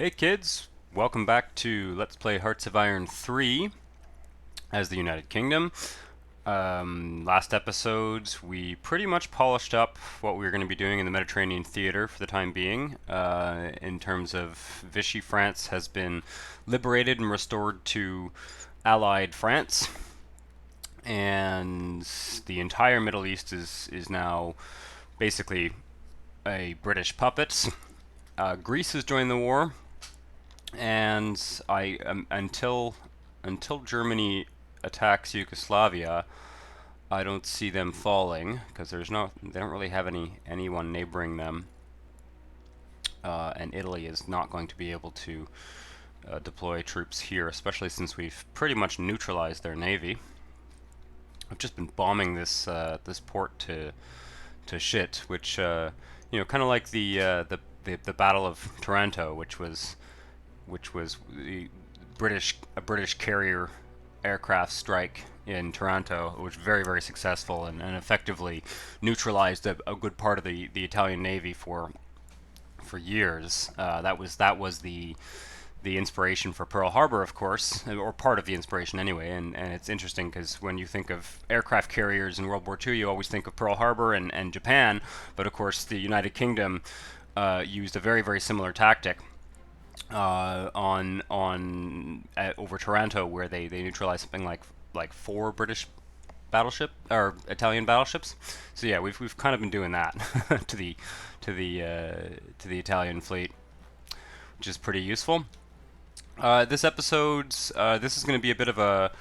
Hey kids, welcome back to Let's Play Hearts of Iron 3 as the United Kingdom. Last episodes, we pretty much polished up what we were going to be doing in the Mediterranean theater for the time being. In terms of Vichy France has been liberated and restored to Allied France, and the entire Middle East is now basically a British puppet. Greece has joined the war, and until Germany attacks Yugoslavia, I don't see them falling because they don't really have anyone neighboring them, and Italy is not going to be able to deploy troops here, especially since we've pretty much neutralized their navy. I've just been bombing this port to shit, which kind of like the Battle of Taranto, which was a British carrier aircraft strike in Taranto, which was very, very successful and effectively neutralized a good part of the Italian Navy for years. That was the inspiration for Pearl Harbor, of course, or part of the inspiration anyway. And it's interesting because when you think of aircraft carriers in World War II, you always think of Pearl Harbor and Japan, but of course the United Kingdom used a very, very similar tactic over Taranto, where they neutralized something like four British battleship or Italian battleships. So yeah, we've kind of been doing that to the Italian fleet, which is pretty useful. This is going to be a bit of a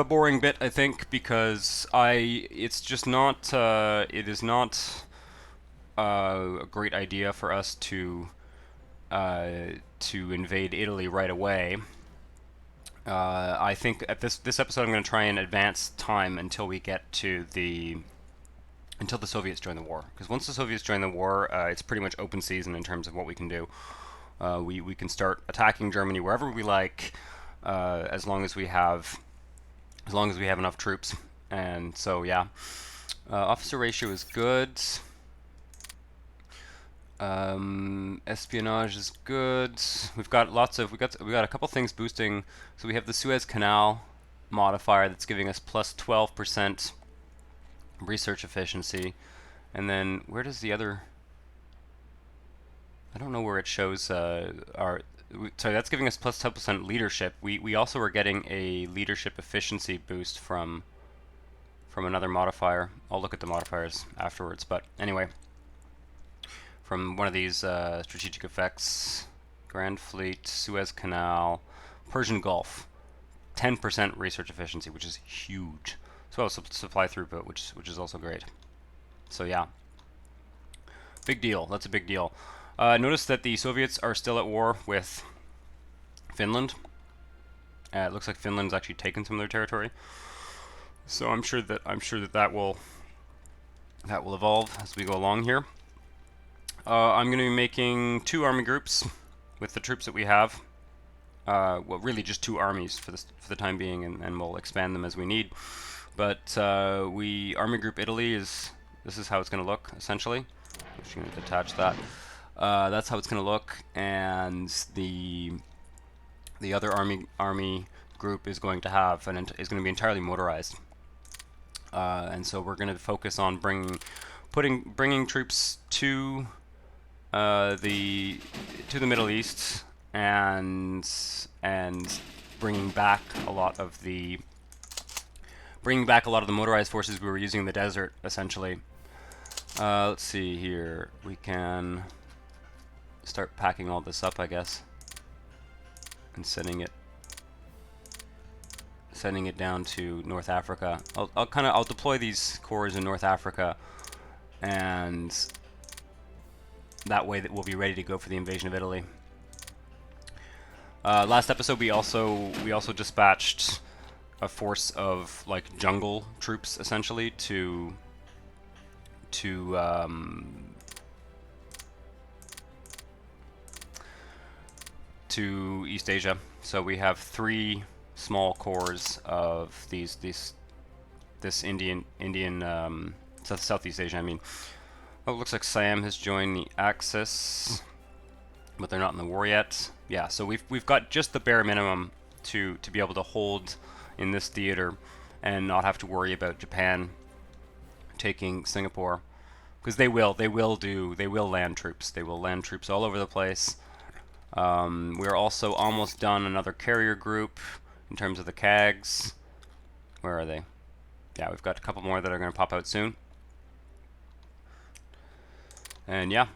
boring bit, I think, because it is not a great idea for us to invade Italy right away. I think at this episode I'm going to try and advance time until we get to until the Soviets join the war. Because once the Soviets join the war, it's pretty much open season in terms of what we can do. We can start attacking Germany wherever we like, as long as we have enough troops. And so yeah, officer ratio is good. Espionage is good. We got a couple things boosting. So we have the Suez Canal modifier that's giving us plus 12% research efficiency. And then where does the other? I don't know where it shows our. Sorry, that's giving us plus 10% leadership. We also are getting a leadership efficiency boost from another modifier. I'll look at the modifiers afterwards. But anyway, from one of these strategic effects, Grand Fleet, Suez Canal, Persian Gulf, 10% research efficiency, which is huge. As well as supply throughput, which is also great. So yeah, big deal. That's a big deal. Notice that the Soviets are still at war with Finland. It looks like Finland's actually taken some of their territory. So I'm sure that will evolve as we go along here. I'm going to be making 2 army groups with the troops that we have. Well, really just 2 armies for the time being, and we'll expand them as we need. But Army Group Italy this is how it's going to look essentially. I'm just going to detach that. That's how it's going to look, and the other army group is going to be entirely motorized. And so we're going to focus on bringing troops to the Middle East and bringing back a lot of the motorized forces we were using in the desert, essentially. Let's see here. We can start packing all this up, I guess, and sending it down to North Africa. I'll deploy these corps in North Africa, and that way that we'll be ready to go for the invasion of Italy. Last episode we also dispatched a force of like jungle troops, essentially, to East Asia. So we have 3 small corps of this Indian Southeast Asia. I mean, oh, it looks like Siam has joined the Axis. but they're not in the war yet. Yeah, so we've got just the bare minimum to be able to hold in this theater and not have to worry about Japan taking Singapore, because they will land troops. They will land troops all over the place. We're also almost done another carrier group in terms of the CAGs. Where are they? Yeah, we've got a couple more that are going to pop out soon. And yeah,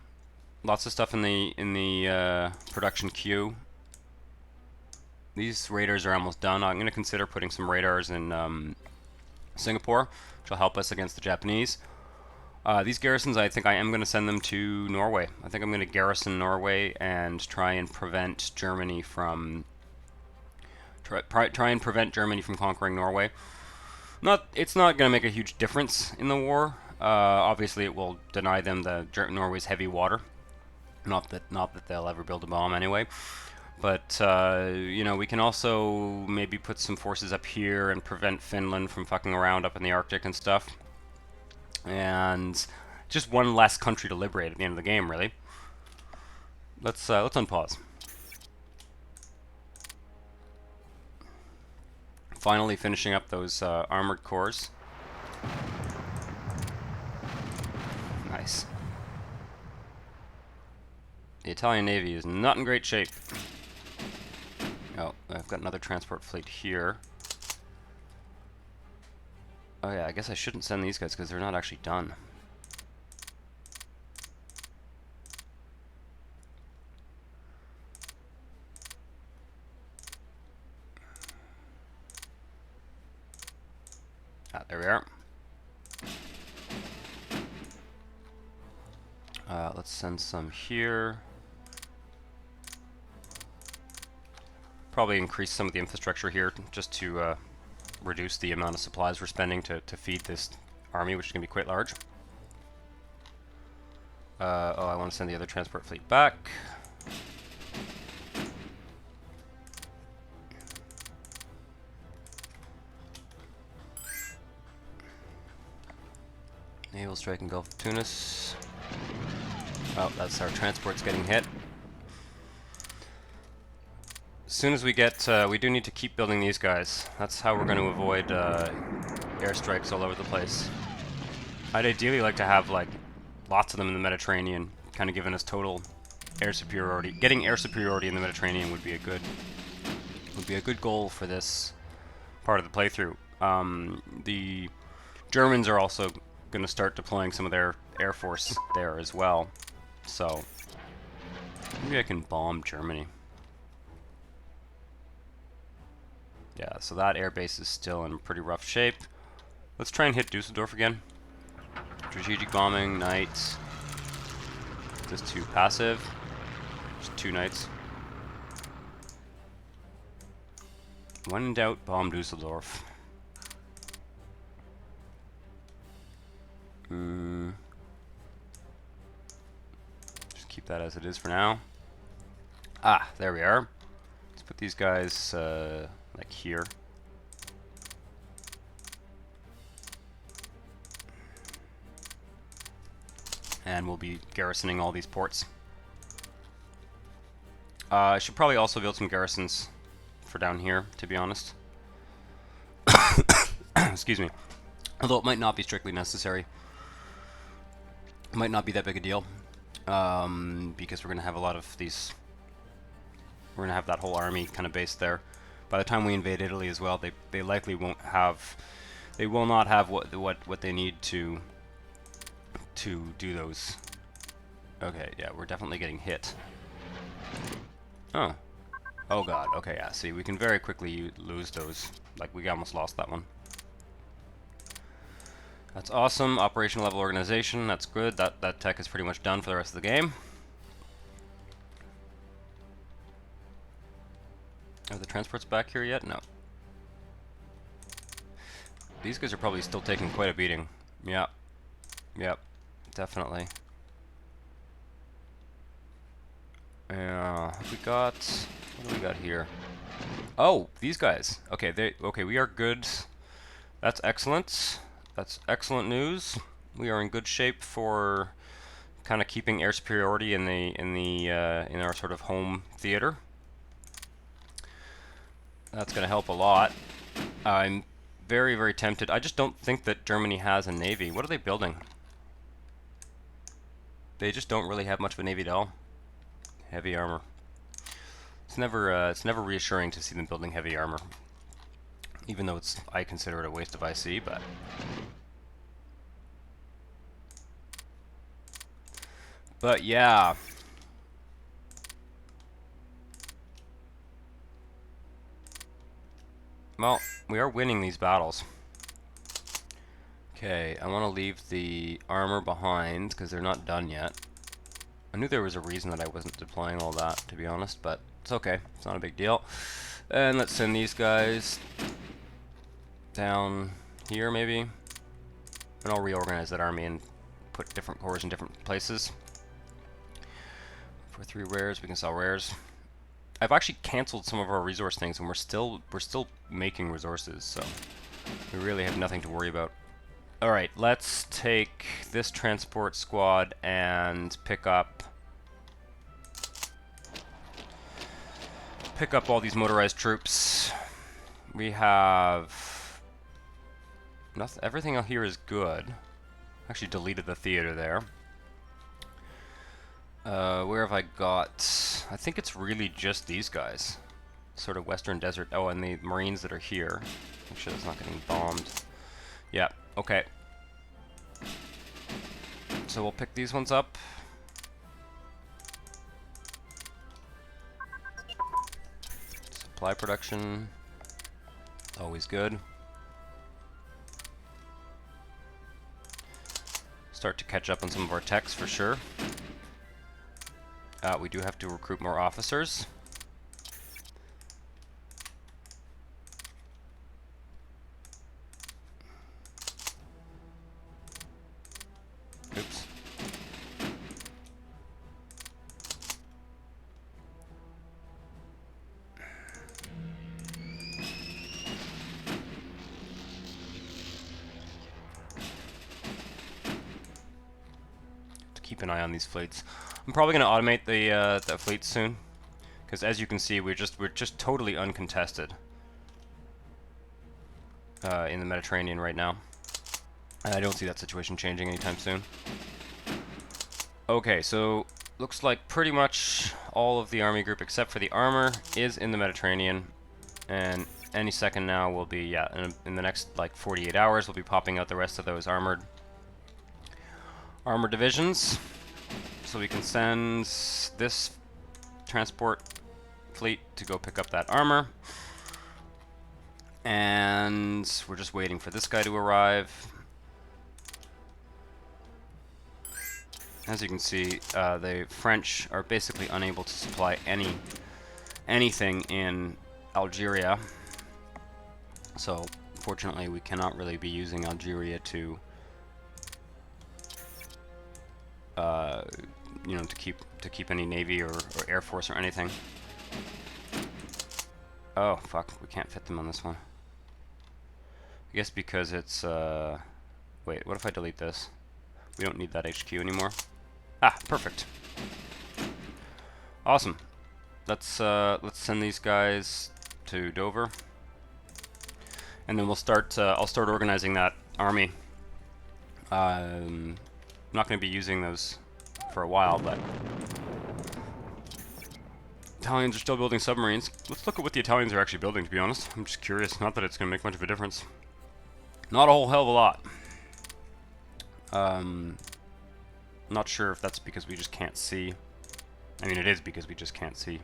lots of stuff in the production queue. These radars are almost done. I'm going to consider putting some radars in Singapore, which will help us against the Japanese. These garrisons, I think I am going to send them to Norway. I think I'm going to garrison Norway and try and prevent Germany from try and prevent Germany from conquering Norway. It's not going to make a huge difference in the war. Obviously, it will deny them Norway's heavy water. Not that they'll ever build a bomb anyway. But you know, we can also maybe put some forces up here and prevent Finland from fucking around up in the Arctic and stuff. And just one less country to liberate at the end of the game, really. Let's unpause. Finally finishing up those armored cores. Nice. The Italian Navy is not in great shape. Oh, I've got another transport fleet here. Oh yeah, I guess I shouldn't send these guys because they're not actually done. Ah, there we are. Let's send some here. Probably increase some of the infrastructure here just to reduce the amount of supplies we're spending to feed this army, which is going to be quite large. Oh, I want to send the other transport fleet back. Naval strike in Gulf of Tunis. Oh, that's our transports getting hit. As soon as we get, we do need to keep building these guys. That's how we're going to avoid airstrikes all over the place. I'd ideally like to have like lots of them in the Mediterranean, kind of giving us total air superiority. Getting air superiority in the Mediterranean would be a good goal for this part of the playthrough. The Germans are also going to start deploying some of their air force there as well. So maybe I can bomb Germany. Yeah, so that air base is still in pretty rough shape. Let's try and hit Dusseldorf again. Strategic bombing, knights. Just too passive. Just 2 knights. When in doubt, bomb Dusseldorf. Just keep that as it is for now. Ah, there we are. Let's put these guys like here. And we'll be garrisoning all these ports. I should probably also build some garrisons for down here, to be honest. Excuse me. Although it might not be strictly necessary. It might not be that big a deal. Because we're going to have a lot of these... We're going to have that whole army kind of based there. By the time we invade Italy as well, they likely won't have... They will not have what they need to do those. Okay, yeah, we're definitely getting hit. Oh. Oh god, okay, yeah, see, we can very quickly lose those. Like, we almost lost that one. That's awesome. Operational level organization, that's good. That tech is pretty much done for the rest of the game. Are the transports back here yet? No. These guys are probably still taking quite a beating. Yep. Yep. Definitely. Yeah. We got... What do we got here? Oh, these guys. Okay, okay, we are good. That's excellent. That's excellent news. We are in good shape for kind of keeping air superiority in our sort of home theater. That's going to help a lot. I'm very, very tempted. I just don't think that Germany has a navy. What are they building? They just don't really have much of a navy at all. Heavy armor. It's never reassuring to see them building heavy armor, even though I consider it a waste of IC. But yeah. Well, we are winning these battles. Okay, I want to leave the armor behind because they're not done yet. I knew there was a reason that I wasn't deploying all that, to be honest, but it's okay. It's not a big deal. And let's send these guys down here, maybe. And I'll reorganize that army and put different corps in different places. For 3 rares, we can sell rares. I've actually canceled some of our resource things, and we're still making resources, so we really have nothing to worry about. All right, let's take this transport squad and pick up all these motorized troops. We have nothing. Everything out here is good. Actually, deleted the theater there. Where have I got? I think it's really just these guys. Sort of Western Desert. Oh, and the Marines that are here. Make sure it's not getting bombed. Yeah, okay. So we'll pick these ones up. Supply production. Always good. Start to catch up on some of our techs for sure. We do have to recruit more officers. Oops. To keep an eye on these fleets. I'm probably going to automate the fleet soon, because as you can see, we're just totally uncontested in the Mediterranean right now, and I don't see that situation changing anytime soon. Okay, so looks like pretty much all of the army group except for the armor is in the Mediterranean, and any second now will be in the next like 48 hours we'll be popping out the rest of those armor divisions. So we can send this transport fleet to go pick up that armor. And we're just waiting for this guy to arrive. As you can see, the French are basically unable to supply anything in Algeria. So, fortunately, we cannot really be using Algeria to you know, to keep any navy or air force or anything. Oh fuck, we can't fit them on this one. I guess because it's wait, what if I delete this? We don't need that HQ anymore. Ah, perfect. Awesome. Let's send these guys to Dover, and then we'll start. I'll start organizing that army. I'm not going to be using those for a while, but Italians are still building submarines. Let's look at what the Italians are actually building, to be honest. I'm just curious. Not that it's going to make much of a difference. Not a whole hell of a lot. Not sure if that's because we just can't see. I mean, it is because we just can't see.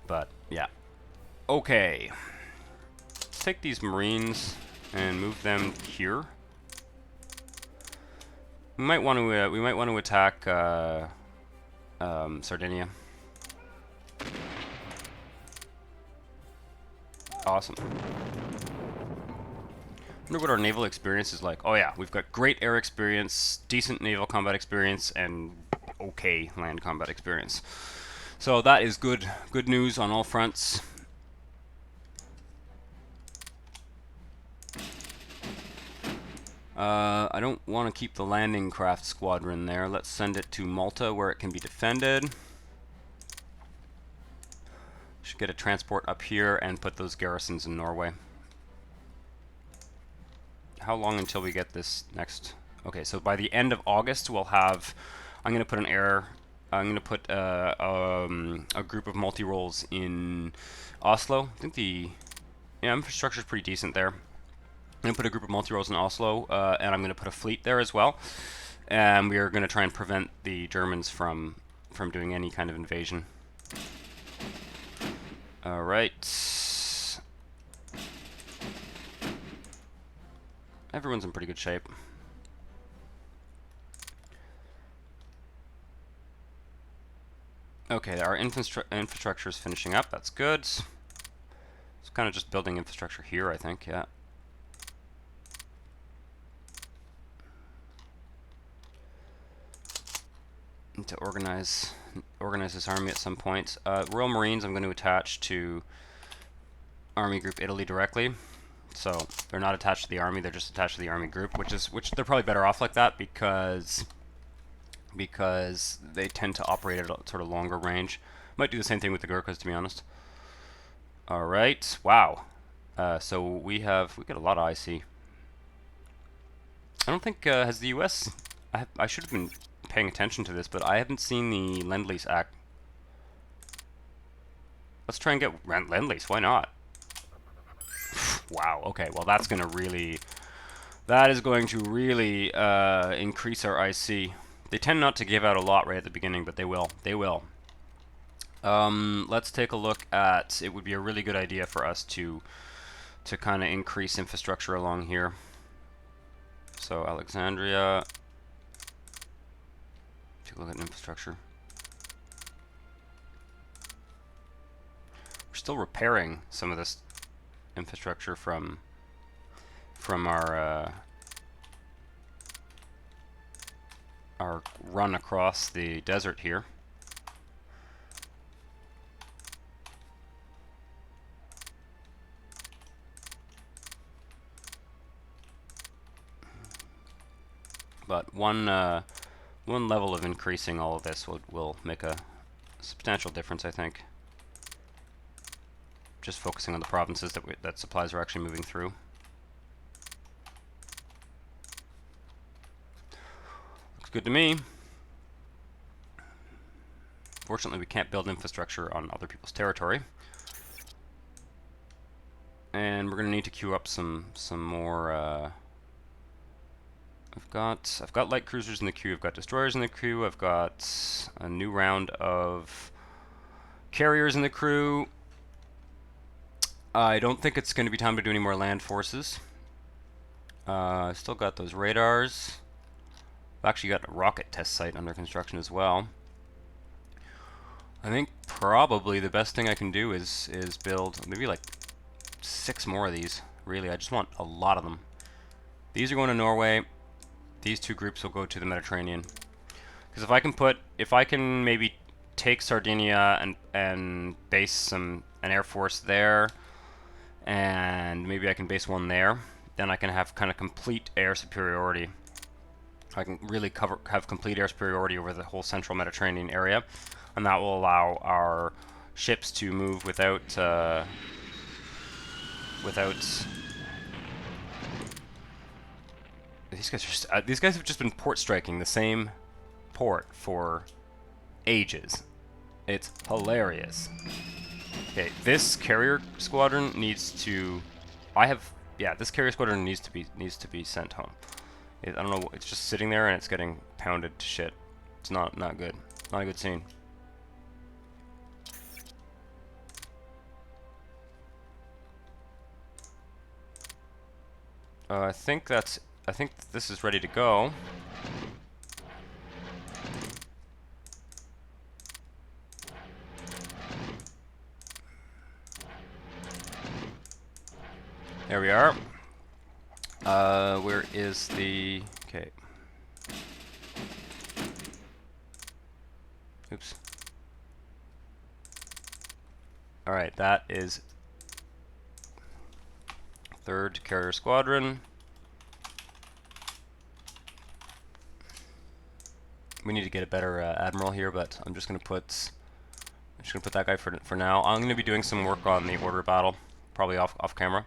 But, yeah. Okay. Let's take these Marines and move them here. We might want to attack Sardinia. Awesome. I wonder what our naval experience is like. Oh yeah, we've got great air experience, decent naval combat experience, and okay land combat experience. So that is good news on all fronts. I don't want to keep the landing craft squadron there. Let's send it to Malta where it can be defended. Should get a transport up here and put those garrisons in Norway. How long until we get this next? Okay, so by the end of August we'll have. I'm going to put an air. I'm going to put a group of multi-roles in Oslo. I think the infrastructure is pretty decent there. I'm going to put a group of multi-roles in Oslo, and I'm going to put a fleet there as well. And we are going to try and prevent the Germans from doing any kind of invasion. All right. Everyone's in pretty good shape. Okay, our infrastructure is finishing up. That's good. It's kind of just building infrastructure here, I think. Yeah. Need to organize this army at some point. Royal Marines, I'm going to attach to Army Group Italy directly. So they're not attached to the army; they're just attached to the army group, which they're probably better off like that because they tend to operate at a sort of longer range. Might do the same thing with the Gurkhas, to be honest. All right, wow. So we get a lot of IC. I don't think has the U.S. I should have been paying attention to this, but I haven't seen the Lend-Lease Act. Let's try and get Lend-Lease. Why not? Wow. Okay. Well, that is going to really increase our IC. They tend not to give out a lot right at the beginning, but they will. They will. Let's take a look at. It would be a really good idea for us to kind of increase infrastructure along here. So Alexandria. Take a look at infrastructure. We're still repairing some of this infrastructure from our run across the desert here. But one level of increasing all of this will make a substantial difference, I think. Just focusing on the provinces that supplies are actually moving through. Looks good to me. Fortunately, we can't build infrastructure on other people's territory. And we're going to need to queue up some more. I've got light cruisers in the queue. I've got destroyers in the queue. I've got a new round of carriers in the crew. I don't think it's going to be time to do any more land forces. I've still got those radars. I've actually got a rocket test site under construction as well. I think probably the best thing I can do is build maybe like 6 more of these. Really, I just want a lot of them. These are going to Norway. These 2 groups will go to the Mediterranean. Because if I can maybe take Sardinia and base an air force there, and maybe I can base one there, then I can have kind of complete air superiority. I can really have complete air superiority over the whole central Mediterranean area, and that will allow our ships to move without these guys have just been port striking the same port for ages. It's hilarious. Okay, this carrier squadron needs to. This carrier squadron needs to be sent home. I don't know. It's just sitting there and it's getting pounded to shit. It's not good. Not a good scene. I think this is ready to go. There we are. Where is the... Okay. Oops. Alright, that is 3rd Carrier Squadron. We need to get a better admiral here, but I'm just gonna put that guy for now. I'm gonna be doing some work on the order battle, probably off camera.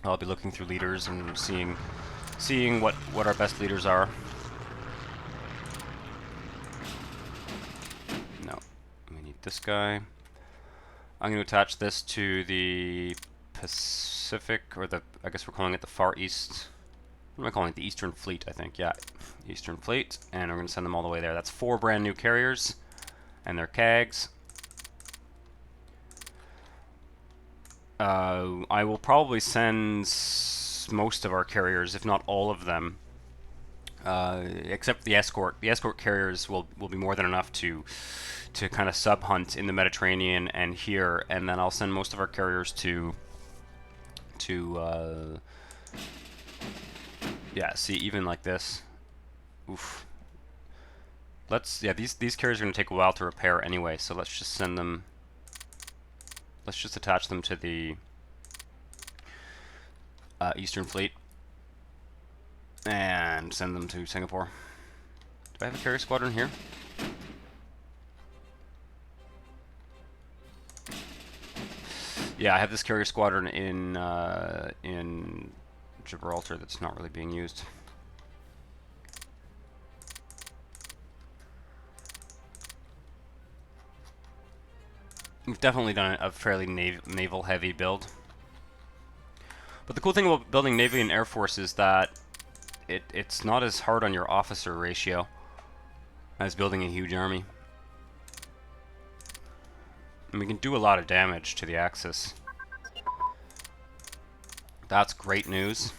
I'll be looking through leaders and seeing what our best leaders are. No, we need this guy. I'm going to attach this to the Pacific, or I guess we're calling it the Far East. What am I calling it? The Eastern Fleet, I think. Yeah, Eastern Fleet, and we're going to send them all the way there. That's 4 brand new carriers, and they're CAGs. I will probably send most of our carriers, if not all of them, except the escort. The escort carriers will be more than enough to kind of sub-hunt in the Mediterranean and here, and then I'll send most of our carriers to yeah, see, even like this. Oof. These carriers are going to take a while to repair anyway, so let's just send them, let's just attach them to the Eastern Fleet and send them to Singapore. Do I have a carrier squadron here? Yeah, I have this carrier squadron in Gibraltar that's not really being used. We've definitely done a fairly naval-heavy build. But the cool thing about building Navy and Air Force is that it's not as hard on your officer ratio as building a huge army. And we can do a lot of damage to the Axis. That's great news.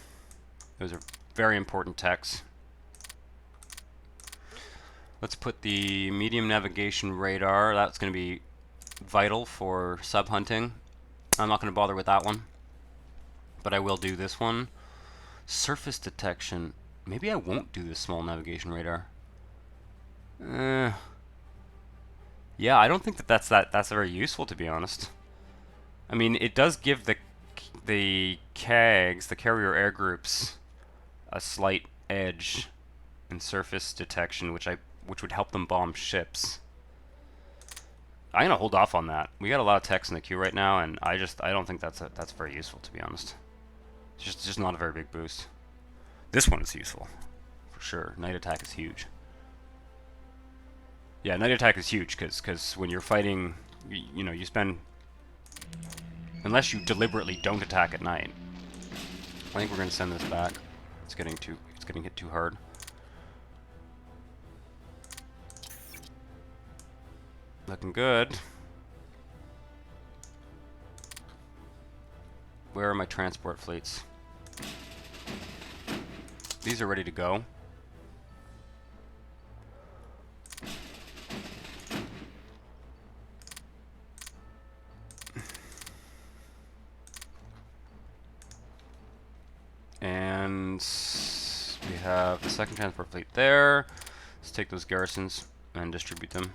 Those are very important techs. Let's put the medium navigation radar. That's going to be vital for sub-hunting. I'm not going to bother with that one, but I will do this one. Surface detection. Maybe I won't do the small navigation radar. Yeah, I don't think that's very useful, to be honest. I mean, it does give the CAGs, the carrier air groups, a slight edge in surface detection, which would help them bomb ships. I'm gonna hold off on that. We got a lot of techs in the queue right now, and I don't think that's very useful, to be honest. It's just not a very big boost. This one is useful, for sure. Night attack is huge. Yeah, night attack is huge because when you're fighting, you know, you spend, unless you deliberately don't attack at night. I think we're gonna send this back. It's getting hit too hard. Looking good. Where are my transport fleets? These are ready to go. And we have the second transport fleet there. Let's take those garrisons and distribute them.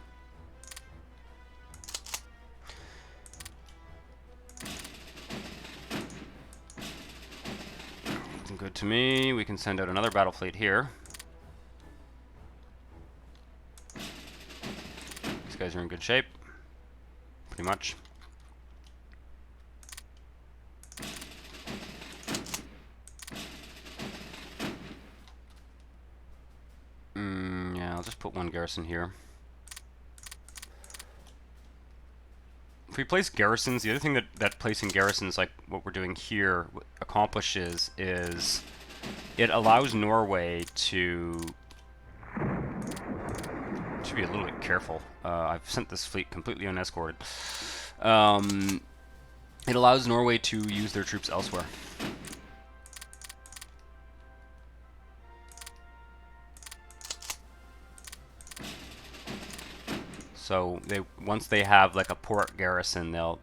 Looking good to me. We can send out another battle fleet here. These guys are in good shape, pretty much. Yeah, I'll just put one garrison here. If we place garrisons, the other thing that placing garrisons like what we're doing here accomplishes is it allows Norway to be a little bit careful. I've sent this fleet completely unescorted. It allows Norway to use their troops elsewhere. So once they have like a port garrison, they'll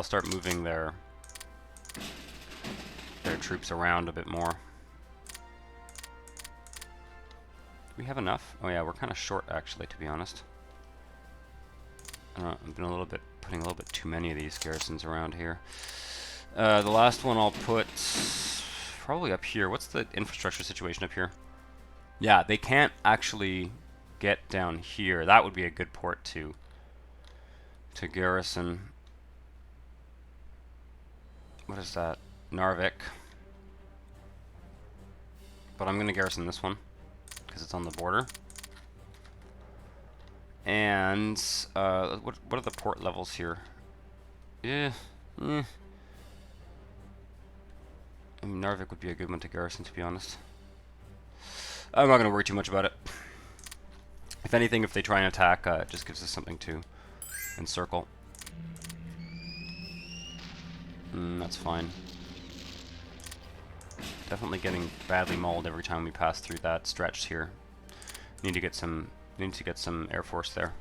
start moving their troops around a bit more. Do we have enough? Oh yeah, we're kind of short actually, to be honest. I've been putting a little bit too many of these garrisons around here. The last one I'll put probably up here. What's the infrastructure situation up here? Yeah, they can't actually get down here. That would be a good port to garrison. What is that? Narvik. But I'm going to garrison this one because it's on the border. And what are the port levels here? Yeah, I mean, Narvik would be a good one to garrison, to be honest. I'm not going to worry too much about it. If anything, if they try and attack, it just gives us something to encircle. That's fine. Definitely getting badly mauled every time we pass through that stretch here. Need to get some air force there.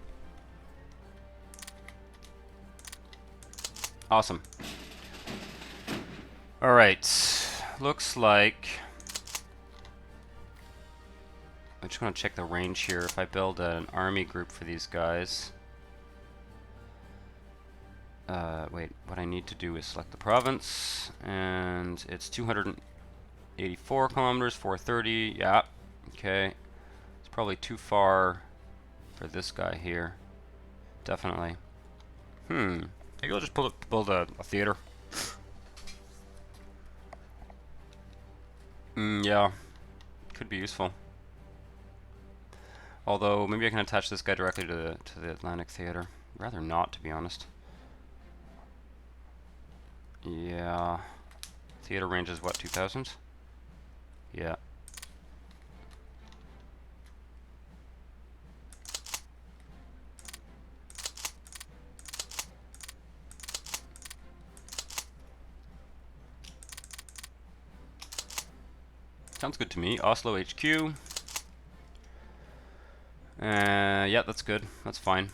Awesome. All right. Looks like I just want to check the range here. If I build an army group for these guys. Wait, what I need to do is select the province, and it's 284 kilometers, 430. Yeah, okay. It's probably too far for this guy here. Definitely. Maybe I'll just build a theater. Yeah, could be useful. Although maybe I can attach this guy directly to the Atlantic Theater. Rather not, to be honest. Yeah. Theater range is what, 2000? Yeah. Sounds good to me. Oslo HQ. Yeah, that's good. That's fine.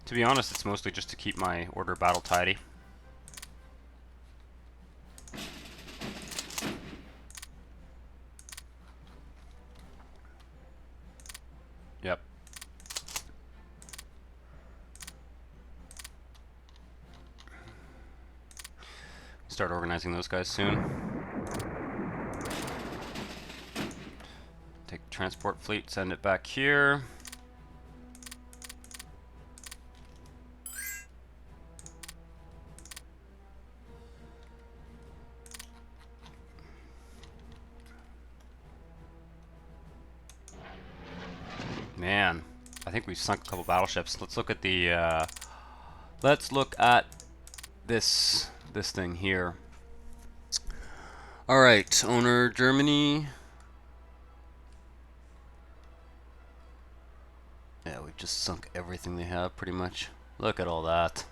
To be honest, it's mostly just to keep my order of battle tidy. Yep. Start organizing those guys soon. Take the transport fleet, send it back here. Man, I think we've sunk a couple battleships. Let's look at the let's look at this thing here. All right, owner Germany. Yeah, we've just sunk everything they have pretty much. Look at all that.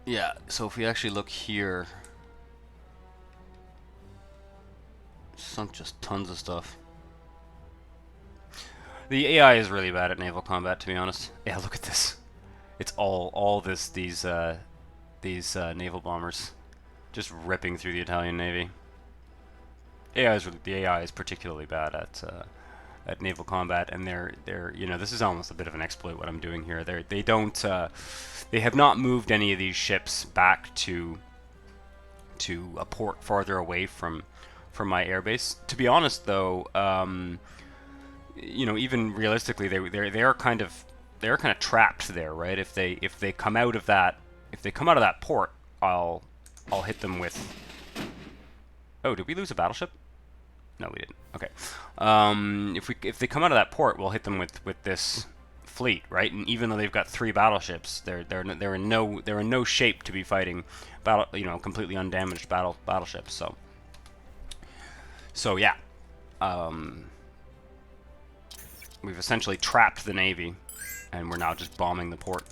Yeah, so if we actually look here, sunk just tons of stuff. The AI is really bad at naval combat, to be honest. Yeah, look at this. It's all these naval bombers just ripping through the Italian Navy. The AI is particularly bad at naval combat, and they're this is almost a bit of an exploit what I'm doing here. They have not moved any of these ships back to a port farther away from my airbase. To be honest, though, even realistically, they are kind of trapped there, right? If they come out of that port, I'll hit them with. Oh, did we lose a battleship? No, we didn't. Okay. If they come out of that port, we'll hit them with this fleet, right? And even though they've got 3 battleships, they're in no shape to be fighting completely undamaged battleships. So yeah. We've essentially trapped the Navy, and we're now just bombing the port.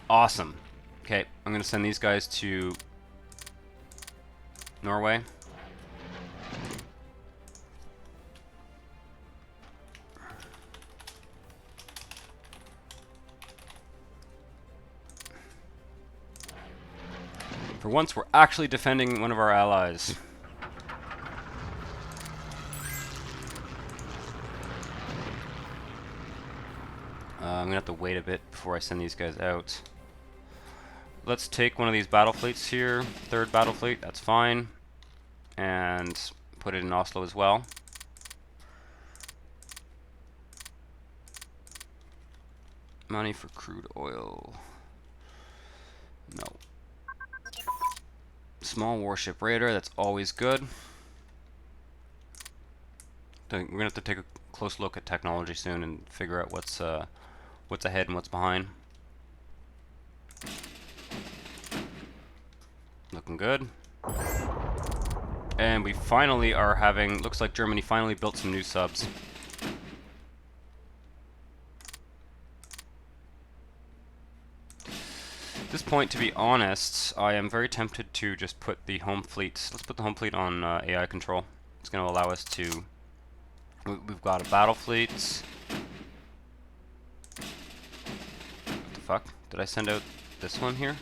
Awesome. Okay, I'm going to send these guys to Norway. For once, we're actually defending one of our allies. I'm gonna have to wait a bit before I send these guys out. Let's take one of these battle fleets here, third battle fleet, that's fine, and put it in Oslo as well. Money for crude oil. No. Small warship radar, that's always good. We're gonna have to take a close look at technology soon and figure out what's ahead and what's behind. Looking good. And we finally are having, looks like Germany finally built some new subs. At this point, to be honest, I am very tempted to just put the home fleet, let's put the home fleet on AI control. It's going to allow us to, we've got a battle fleet. What the fuck? Did I send out this one here?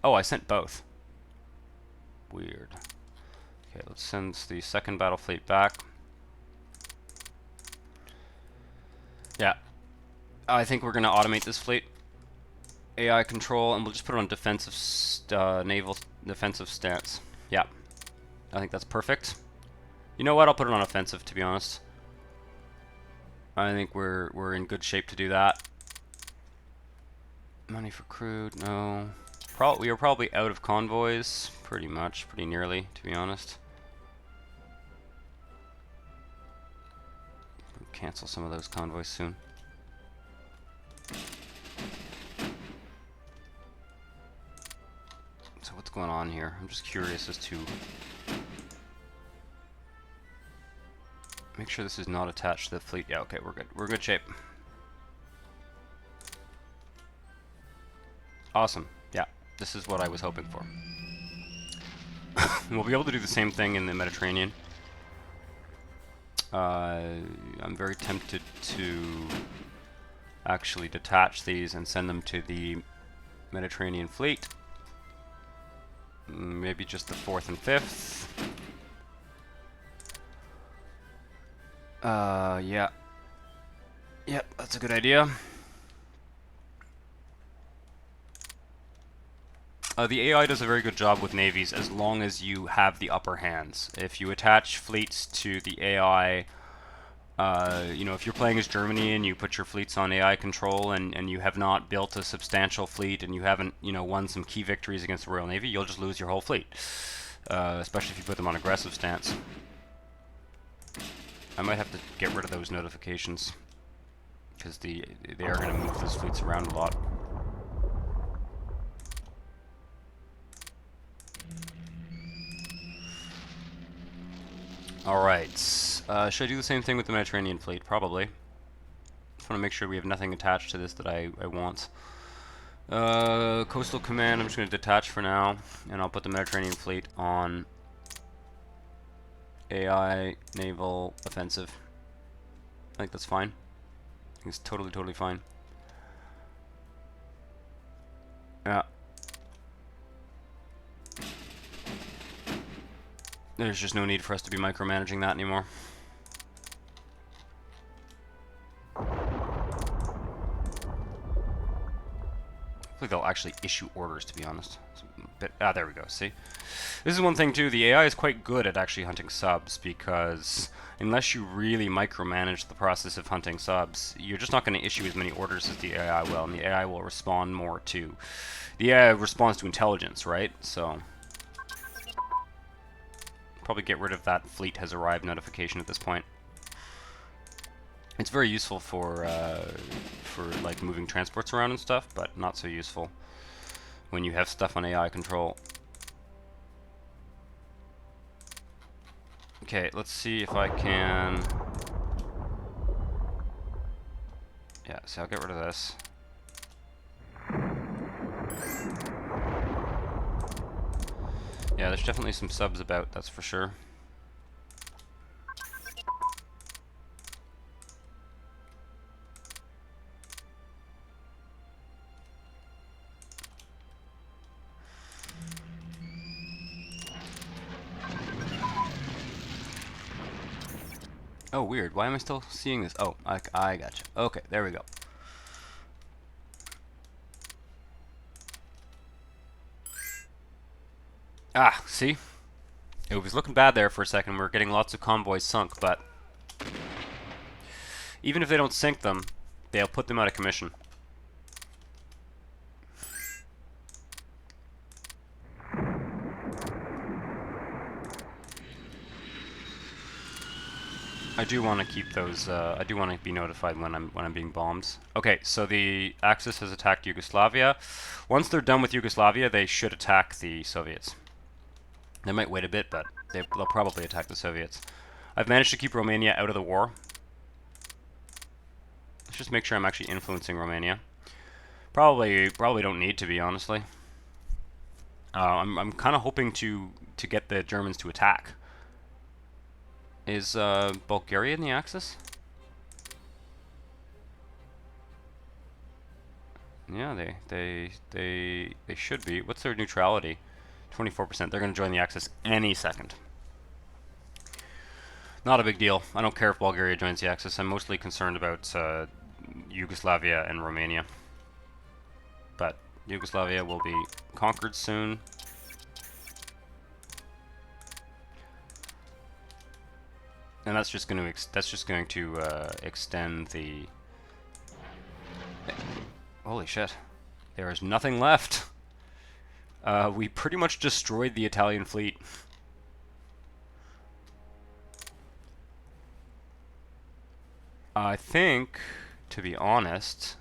Oh, I sent both. Weird. Okay, let's send the second battle fleet back. Yeah. I think we're going to automate this fleet. AI control, and we'll just put it on defensive, naval defensive stance. Yeah. I think that's perfect. You know what? I'll put it on offensive, to be honest. I think we're in good shape to do that. Money for crude, no. We are probably out of convoys, pretty nearly, to be honest. We'll cancel some of those convoys soon. So what's going on here? I'm just curious as to make sure this is not attached to the fleet. Yeah, okay, we're good. We're in good shape. Awesome. Yeah, this is what I was hoping for. We'll be able to do the same thing in the Mediterranean. I'm very tempted to actually detach these and send them to the Mediterranean fleet. Maybe just the 4th and 5th. Yeah. Yep, that's a good idea. The AI does a very good job with navies as long as you have the upper hands. If you attach fleets to the AI, you know, if you're playing as Germany and you put your fleets on AI control and you have not built a substantial fleet and you haven't, you know, won some key victories against the Royal Navy, you'll just lose your whole fleet. Especially if you put them on aggressive stance. I might have to get rid of those notifications because they are going to move those fleets around a lot. Alright, should I do the same thing with the Mediterranean fleet? Probably. Just want to make sure we have nothing attached to this that I want. Coastal Command, I'm just going to detach for now, and I'll put the Mediterranean fleet on AI, Naval, Offensive. I think that's fine. I think it's totally fine. Yeah. There's just no need for us to be micromanaging that anymore. Hopefully they'll actually issue orders, to be honest. There we go, see? This is one thing too, the AI is quite good at actually hunting subs, because unless you really micromanage the process of hunting subs, you're just not going to issue as many orders as the AI will, and the AI will respond more to... The AI responds to intelligence, right? So... probably get rid of that fleet has arrived notification at this point. It's very useful for like moving transports around and stuff, but not so useful when you have stuff on AI control. Okay, let's see if I can... Yeah, so I'll get rid of this. Yeah, there's definitely some subs about, that's for sure. Oh, weird. Why am I still seeing this? Oh, I gotcha. Okay, there we go. Ah, see? It was looking bad there for a second. We were getting lots of convoys sunk, but even if they don't sink them, they'll put them out of commission. I do want to keep those. I do want to be notified when I'm being bombed. Okay, so the Axis has attacked Yugoslavia. Once they're done with Yugoslavia, they should attack the Soviets. They might wait a bit, but they'll probably attack the Soviets. I've managed to keep Romania out of the war. Let's just make sure I'm actually influencing Romania. Probably don't need to be, honestly. I'm kind of hoping to get the Germans to attack. Is Bulgaria in the Axis? Yeah, they should be. What's their neutrality? 24%. They're going to join the Axis any second. Not a big deal. I don't care if Bulgaria joins the Axis. I'm mostly concerned about Yugoslavia and Romania. But Yugoslavia will be conquered soon. And that's just going to extend the. Holy shit! There is nothing left. We pretty much destroyed the Italian fleet. I think, to be honest,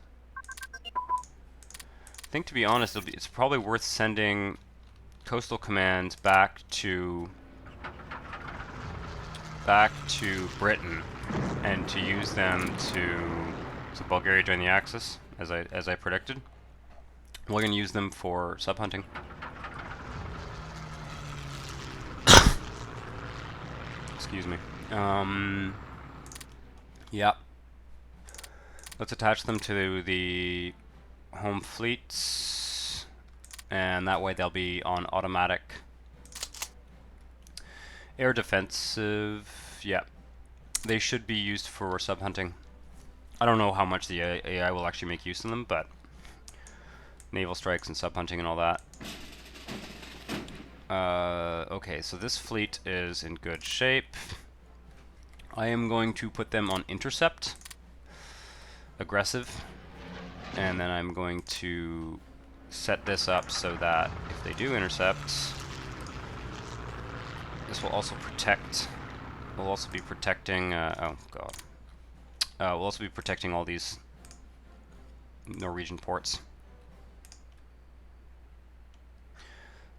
it's probably worth sending coastal commands back to Britain and to use them to Bulgaria join the Axis, as I predicted. We're going to use them for sub-hunting. Excuse me. Yeah. Let's attach them to the home fleets, and that way they'll be on automatic air defensive. Yeah. They should be used for sub-hunting. I don't know how much the AI will actually make use of them, but naval strikes and sub-hunting and all that. Okay, so this fleet is in good shape. I am going to put them on intercept, aggressive, and then I'm going to set this up so that if they do intercept, this will also protect. We'll also be protecting. Oh god. We'll also be protecting all these Norwegian ports.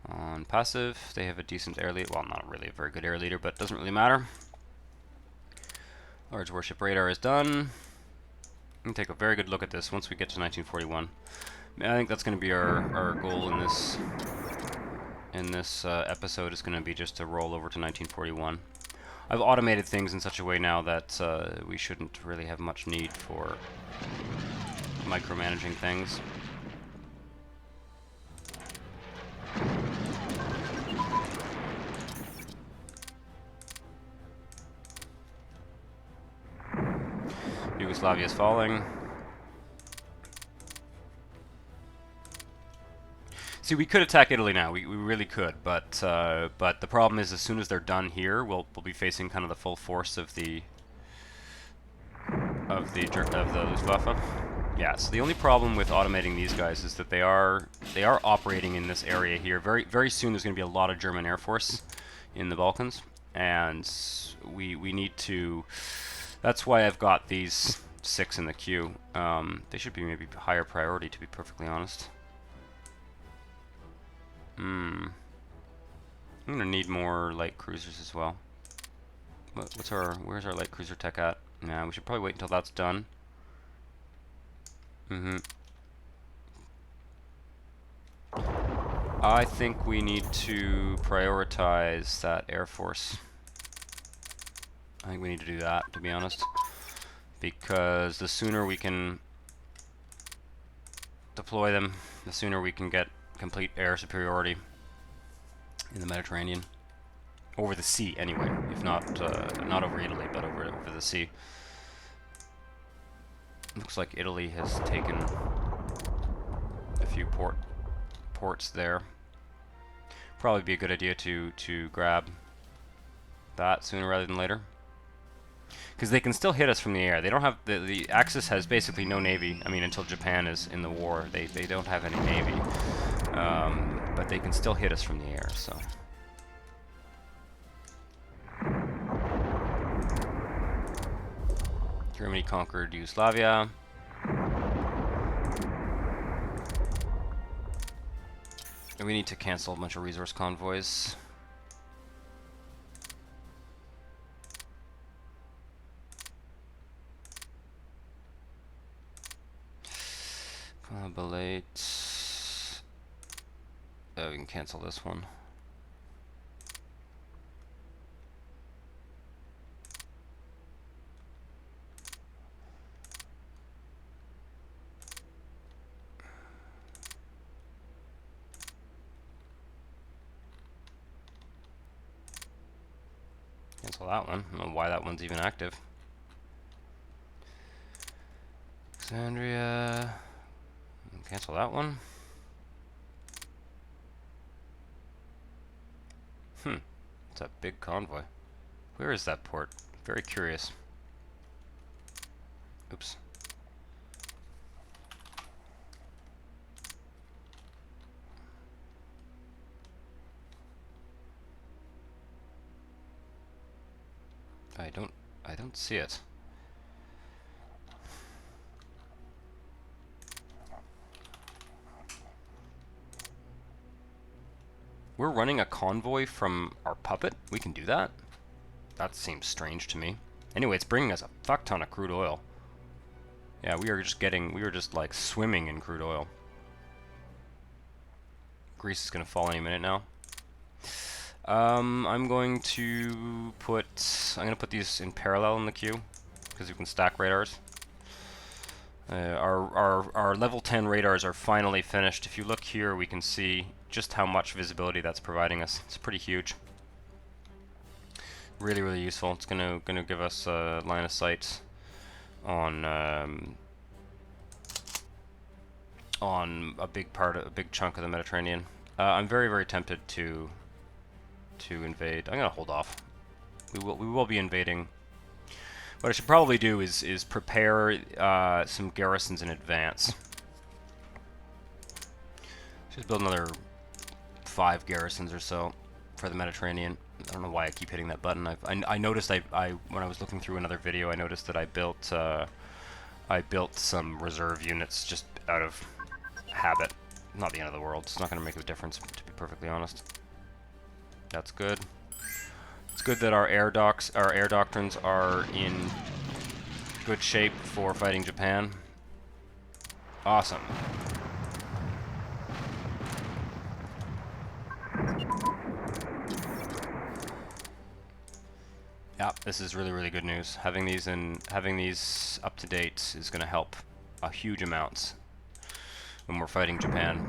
On passive, they have a decent air leader. Well, not really a very good air leader, but it doesn't really matter. Large warship radar is done. We can take a very good look at this once we get to 1941. I think that's going to be our goal in this episode, is going to be just to roll over to 1941. I've automated things in such a way now that we shouldn't really have much need for micromanaging things. Yugoslavia is falling. See, we could attack Italy now. We really could, but the problem is, as soon as they're done here, we'll be facing kind of the full force of the Luftwaffe. Yeah. So the only problem with automating these guys is that they are operating in this area here. Very soon, there's going to be a lot of German Air Force in the Balkans, and we need to. That's why I've got these 6 in the queue. They should be maybe higher priority, to be perfectly honest. I'm gonna need more light cruisers as well. Where's our light cruiser tech at? Nah, we should probably wait until that's done. I think we need to prioritize that Air Force. I think we need to do that, to be honest, because the sooner we can deploy them, the sooner we can get complete air superiority in the Mediterranean, over the sea anyway. If not over Italy, but over the sea. Looks like Italy has taken a few ports there. Probably be a good idea to grab that sooner rather than later. Because they can still hit us from the air. They don't have... The Axis has basically no navy. I mean, until Japan is in the war. They don't have any navy. But they can still hit us from the air, so... Germany conquered Yugoslavia. And we need to cancel a bunch of resource convoys. Collaborate. Oh, we can cancel this one. Cancel that one. I don't know why that one's even active. Alexandria. Cancel that one. It's a big convoy. Where is that port? Very curious. Oops. I don't see it. We're running a convoy from our puppet? We can do that? That seems strange to me. Anyway, it's bringing us a fuck ton of crude oil. Yeah, we were just like swimming in crude oil. Greece is gonna fall any minute now. I'm going to put these in parallel in the queue because we can stack radars. Our level 10 radars are finally finished. If you look here, we can see just how much visibility that's providing us. It's pretty huge. Really, really useful. It's gonna give us a line of sight on a big chunk of the Mediterranean. I'm very, very tempted to invade. I'm gonna hold off. We will be invading. What I should probably do is prepare some garrisons in advance. Just build another 5 garrisons or so for the Mediterranean. I don't know why I keep hitting that button. I noticed when I was looking through another video, I noticed that I built some reserve units just out of habit. Not the end of the world. It's not going to make a difference, to be perfectly honest. That's good. It's good that our air doctrines are in good shape for fighting Japan. Awesome. Yeah, this is really, really good news. Having these up to date is going to help a huge amount when we're fighting Japan.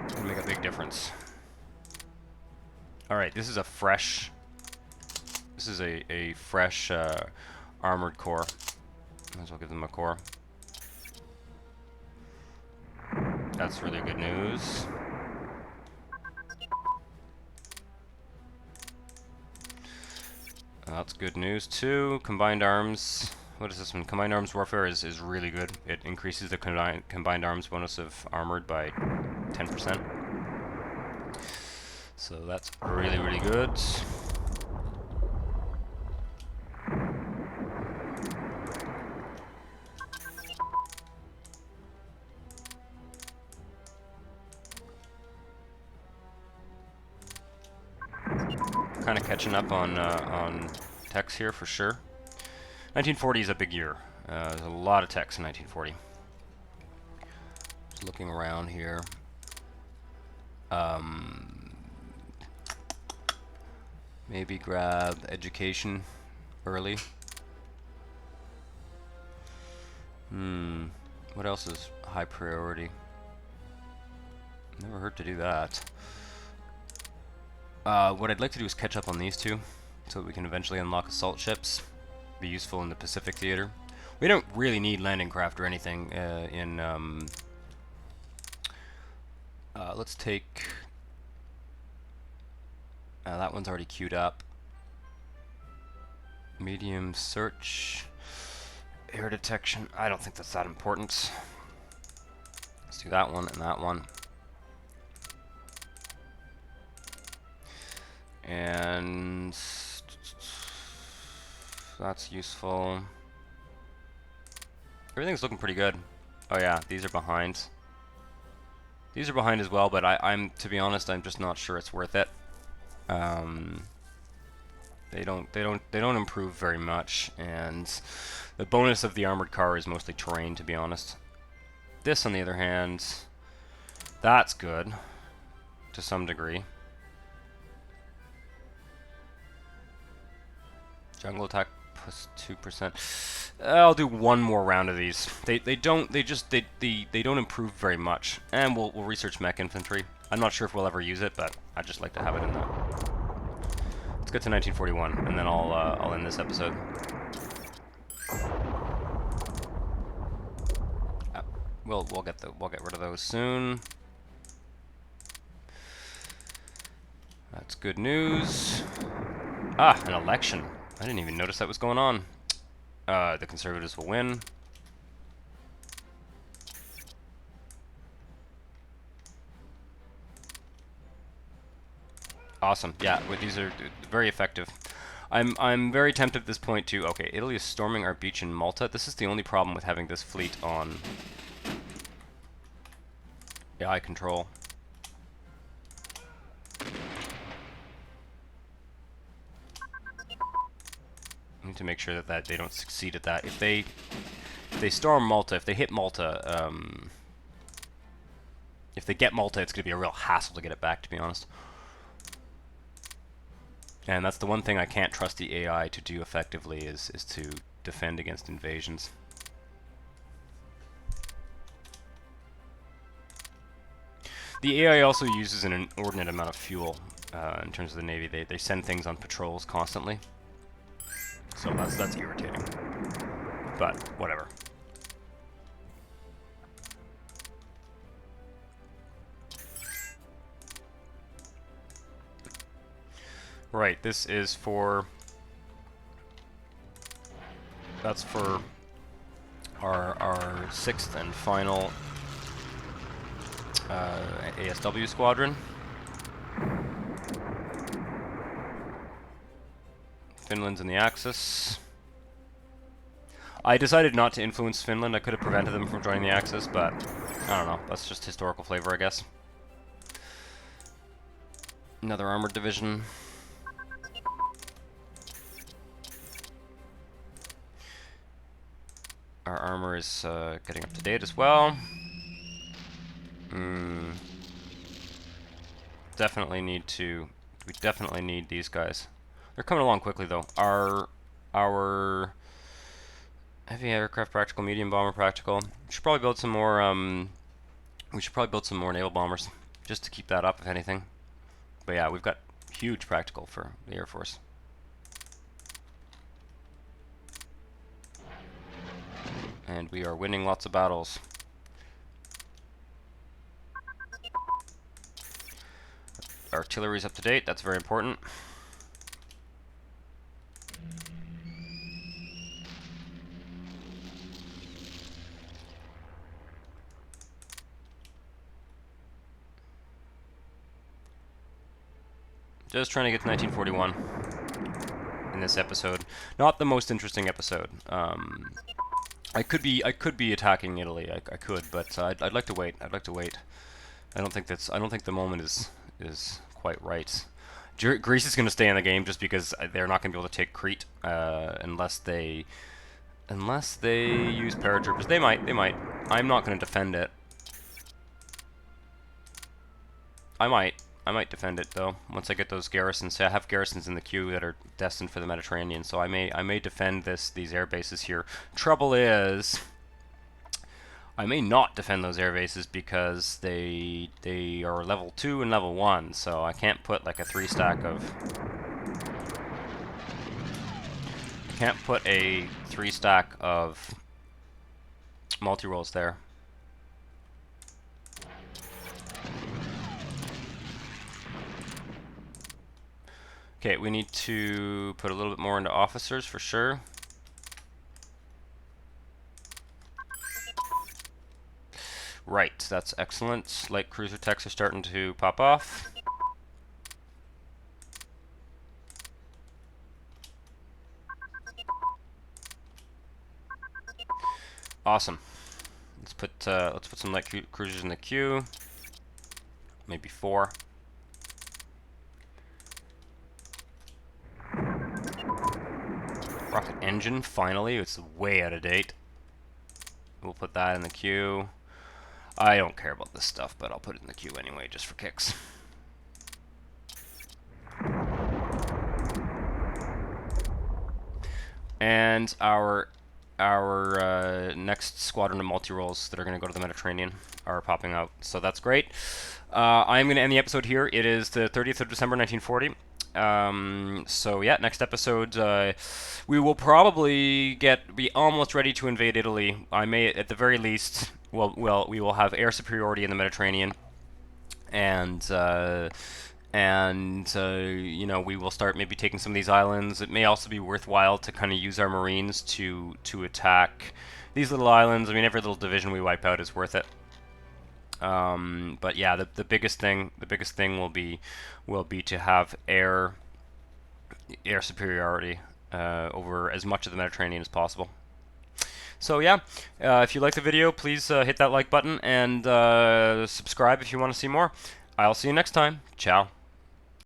It's going to make a big difference. All right, this is a fresh armored core. Might as well give them a core. That's really good news. That's good news too. Combined arms. What is this one? Combined arms warfare is really good. It increases the combined arms bonus of armored by 10%. So that's really, really good. Kind of catching up on techs here for sure. 1940 is a big year. There's a lot of techs in 1940. Just looking around here. Maybe grab education early. What else is high priority? Never hurt to do that. What I'd like to do is catch up on these two, so that we can eventually unlock assault ships. Be useful in the Pacific theater. We don't really need landing craft or anything let's take That one's already queued up. Medium search. Air detection. I don't think that's that important. Let's do that one and that one. And that's useful. Everything's looking pretty good. Oh yeah, these are behind. These are behind as well, but I'm to be honest, I'm just not sure it's worth it. They don't improve very much, and the bonus of the armored car is mostly terrain, to be honest. This, on the other hand, that's good to some degree. Jungle attack plus 2%. I'll do one more round of these. They don't improve very much, and we'll research mech infantry. I'm not sure if we'll ever use it, but I'd just like to have it in there. Let's get to 1941, and then I'll end this episode. We'll get rid of those soon. That's good news. Ah, an election. I didn't even notice that was going on. The Conservatives will win. Awesome. Yeah, these are very effective. I'm very tempted at this point to... Okay, Italy is storming our beach in Malta. This is the only problem with having this fleet on AI control. I need to make sure that they don't succeed at that. If they storm Malta, if they hit Malta, if they get Malta, it's going to be a real hassle to get it back, to be honest. And that's the one thing I can't trust the AI to do effectively is to defend against invasions. The AI also uses an inordinate amount of fuel in terms of the Navy. They send things on patrols constantly. So that's irritating. But whatever. Right, this is for... That's for our sixth and final ASW squadron. Finland's in the Axis. I decided not to influence Finland. I could have prevented them from joining the Axis, but I don't know. That's just historical flavor, I guess. Another armored division. Our armor is getting up to date as well. Definitely need to... We definitely need these guys. They're coming along quickly, though. Our heavy aircraft practical, medium bomber practical. We should probably build some more. We should probably build some more naval bombers, just to keep that up, if anything. But yeah, we've got huge practical for the Air Force. And we are winning lots of battles. Artillery's up to date. That's very important. Just trying to get to 1941 in this episode. Not the most interesting episode. I could be attacking Italy. I could, but I'd like to wait. I'd like to wait. I don't think the moment is quite right. Greece is going to stay in the game just because they're not going to be able to take Crete unless they use paratroopers. They might. I'm not going to defend it. I might defend it though once I get those garrisons. So I have garrisons in the queue that are destined for the Mediterranean, so I may defend these air bases here. Trouble is, I may not defend those air bases because they are level 2 and level 1, so I can't put like a 3-stack of... Can't put a 3-stack of multi-rolls there. Okay, we need to put a little bit more into officers for sure. Right, that's excellent. Light cruiser techs are starting to pop off. Awesome. Let's put some light cruisers in the queue. Maybe 4. Rocket engine, finally. It's way out of date. We'll put that in the queue. I don't care about this stuff, but I'll put it in the queue anyway, just for kicks. And our next squadron of multi-roles that are going to go to the Mediterranean are popping out, so that's great. I'm going to end the episode here. It is the 30th of December, 1940. So yeah, next episode, we will probably be almost ready to invade Italy. I may, at the very least, we will have air superiority in the Mediterranean, and you know, we will start maybe taking some of these islands. It may also be worthwhile to kind of use our Marines to attack these little islands. I mean, every little division we wipe out is worth it. But yeah, the biggest thing will be to have air superiority over as much of the Mediterranean as possible. So yeah, if you like the video, please hit that like button and subscribe if you want to see more. I'll see you next time. Ciao.